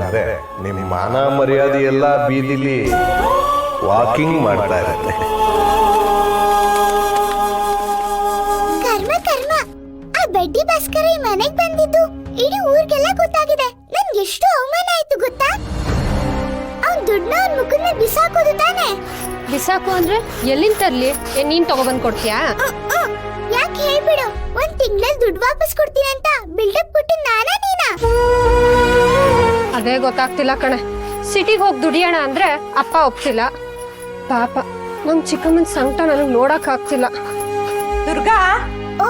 ಅಂದ್ರೆ ನಿಮ್ಮ ಮಾನ ಮರ್ಯಾದೆ ಎಲ್ಲ ಬೀದಿಲಿ ವಾಕಿಂಗ್ ಮಾಡ್ತಾ ಇರುತ್ತೆ. ಕರ್ಮ ಕರ್ಮ, ಆ ಬಡ್ಡಿ ಭಾಸ್ಕರ ಈ ಮನೆಗ್ ಬಂದಿದ್ದು ಇಡೀ ಊರಿಗೆಲ್ಲ ಗೊತ್ತಾಗಿದೆ. ನನ್ಗೆ ಎಷ್ಟು ಅವಮಾನ ಆಯ್ತು ಗೊತ್ತಾ? ಅವ್ನ್ ದುಡ್ಡನ್ನ ಅವ್ನ ಮುಖದ ಮೇಲೆ ಬಿಸಾಕೋದು ತಾನೆ. ಬಿಸಾಕು ಅಂದ್ರೆ ಎಲ್ಲಿಂದ ತರ್ಲಿ? ನೀನ್ ತಗೊಬಂದ್ ಕೊಡ್ತೀಯಾ? ಯಾಕೆ ಹೇಳ್ಬಿಡು, ಒಂದ್ ತಿಂಗಳಲ್ಲಿ ದುಡ್ಡು ವಾಪಸ್ ಕೊಡ್ತೀನಿ ಅಂತ ಬಿಲ್ಡಪ್ ಕೊಟ್ಟು ನಾನಾ ನೀನಾ? ಅದೇ ಗೊತ್ತಾಗ್ತಿಲ್ಲ ಕಣೆ. ಸಿಟಿಗೆ ಹೋಗಿ ದುಡಿಯೋಣ ಅಂದ್ರೆ ಅಪ್ಪ ಒಪ್ತಿಲ್ಲ. ಪಾಪ ನಮ್ ಚಿಕ್ಕಮ್ಮನ್ ಸಂಕಟ ನನಗ್ ನೋಡಕ್ ಆಗ್ತಿಲ್ಲ. ದುರ್ಗಾ, ಓ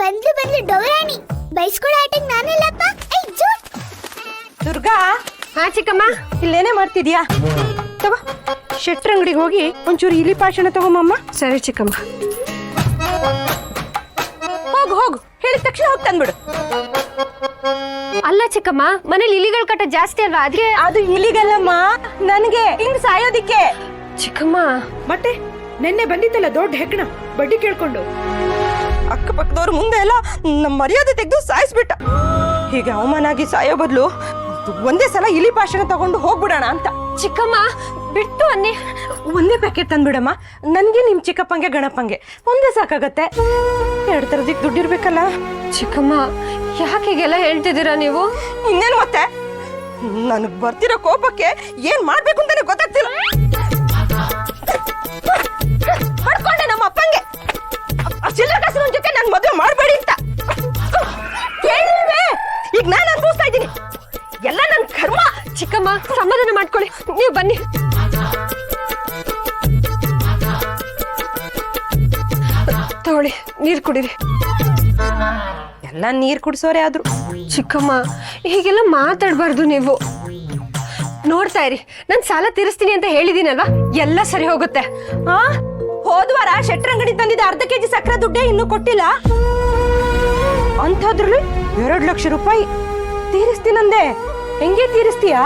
ಬಂದ್ಲು ಬಂದ್ಲು ಡೌರಾಣಿ. ಬೈಸ್ಕೊಳ ಆಟಕ್ ನಾನಿಲ್ಲಪ್ಪ. ದುರ್ಗಾ, ಹಾ ಚಿಕ್ಕಮ್ಮ, ಇಲ್ಲೇನೇ ಮಾಡ್ತಿದ್ಯಾ? ತಗೋ, ಶೆಟ್ರ್ ಅಂಗಡಿಗೆ ಹೋಗಿ ಒಂಚೂರು ಇಲಿ ಪಾಷಾಣ ತಗೊಂಬಮ್ಮ. ಸರಿ ಚಿಕ್ಕಮ್ಮ. ಹೋಗು ಹೋಗು, ಹೇಳಿದ ತಕ್ಷಣ ಹೋಗಿ ತಂದ್ಬಿಡು. ಅಲ್ಲ ಚಿಕ್ಕಮ್ಮ, ಮನೇಲಿ ಇಲಿಗಳ ಕಟ್ಟ ಜಾಸ್ತಿ ಅಲ್ವಾ? ಅದ್ಕೆ ಅದು ಇಲಿಗಲ್ಲಮ್ಮ, ನನಗೆ ಹಿಂಗ್ ಸಾಯೋದಿಕ್ಕೆ. ಚಿಕ್ಕಮ್ಮ, ಮತ್ತೆ ನಿನ್ನೆ ಬಂದಿತ್ತಲ್ಲ ದೊಡ್ಡ ಹೆಗ್ಣ ಬಡ್ಡಿ ಕೇಳ್ಕೊಂಡು, ಅಕ್ಕಪಕ್ಕದವ್ರ ಮುಂದೆ ಎಲ್ಲ ನಮ್ಮ ಮರ್ಯಾದೆ ತೆಗೆದು ಸಾಯಿಸ್ಬಿಟ್ಟ. ಹೀಗೆ ಅವಮಾನ ಆಗಿ ಸಾಯೋ ಬದಲು ಒಂದೇ ಸಲ ಇಲಿ ಪಾಷಾಣ ತಗೊಂಡು ಹೋಗ್ಬಿಡೋಣ ಅಂತ. ಚಿಕ್ಕಮ್ಮ ಬಿಟ್ಟು ಅನ್ನಿ. ಒಂದೇ ಪ್ಯಾಕೆಟ್ ತಂದ್ಬಿಡಮ್ಮ, ನನ್ಗೆ ನಿಮ್ ಚಿಕ್ಕಪ್ಪಂಗೆ ಗಣಪಂಗೆ ಒಂದೇ ಸಾಕಾಗತ್ತೆ. 2 ಥರದಿಕ್ ದುಡ್ಡಿರ್ಬೇಕಲ್ಲ. ಚಿಕ್ಕಮ್ಮ, ಯಾಕೆಲ್ಲ ಹೇಳ್ತಿದ್ದೀರಾ ನೀವು? ಇನ್ನೇನು ಮತ್ತೆ, ನನಗ್ ಬರ್ತಿರೋ ಕೋಪಕ್ಕೆ ಏನ್ ಮಾಡ್ಬೇಕು ಅಂತಾನೆ ಗೊತ್ತಾಗ್ತಿಲ್ಲ. ಹೊಡ್ಕೊಂಡೆ ನಮ್ಮ ಅಪ್ಪಂಗೆ, ಚಿಲ್ಲರೆ ಕಾಸಿನ ಜೊತೆ ನನ್ ಮದುವೆ ಮಾಡ್ಬೇಡಿ ಅಂತ. ಕೇಳಿಲ್ವೇ? ಈಗ ನಾನು ಅನುಭವಿಸ್ತಾ ಇದ್ದೀನಿ ಎಲ್ಲ ನನ್ ಕರ್ಮ. ಚಿಕ್ಕಮ್ಮ ಸಮಾಧಾನ ಮಾಡ್ಕೊಳ್ಳಿ, ನೀವು ಬನ್ನಿ. ತಗೊಳ್ಳಿ, ನೀರ್ ಕುಡೀರಿ. ಎಲ್ಲ ನೀರ್ ಕುಡ್ಸೋರೆ ಆದ್ರು. ಚಿಕ್ಕಮ್ಮ, ಹೀಗೆಲ್ಲ ಮಾತಾಡ್ಬಾರ್ದು ನೀವು. ನೋಡ್ತಾ ಇರಿ, ನಾನ್ ಸಾಲ ತೀರಿಸ್ತೀನಿ ಅಂತ ಹೇಳಿದೀನಲ್ವಾ, ಎಲ್ಲ ಸರಿ ಹೋಗುತ್ತೆ. ಹೋದ್ವಾರ ಶೆಟ್ರ್ ಅಂಗಡಿ ತಂದಿದ್ದ 1/2 kg ಸಕ್ಕರೆ ದುಡ್ಡೇ ಇನ್ನೂ ಕೊಟ್ಟಿಲ್ಲ. ಅಂಥದ್ರಲ್ಲಿ 2 ಲಕ್ಷ ರೂಪಾಯಿ ತೀರಿಸ್ತೀನಂದೆ. ಹೆಂಗೆ ತೀರಿಸ್ತೀಯಾ?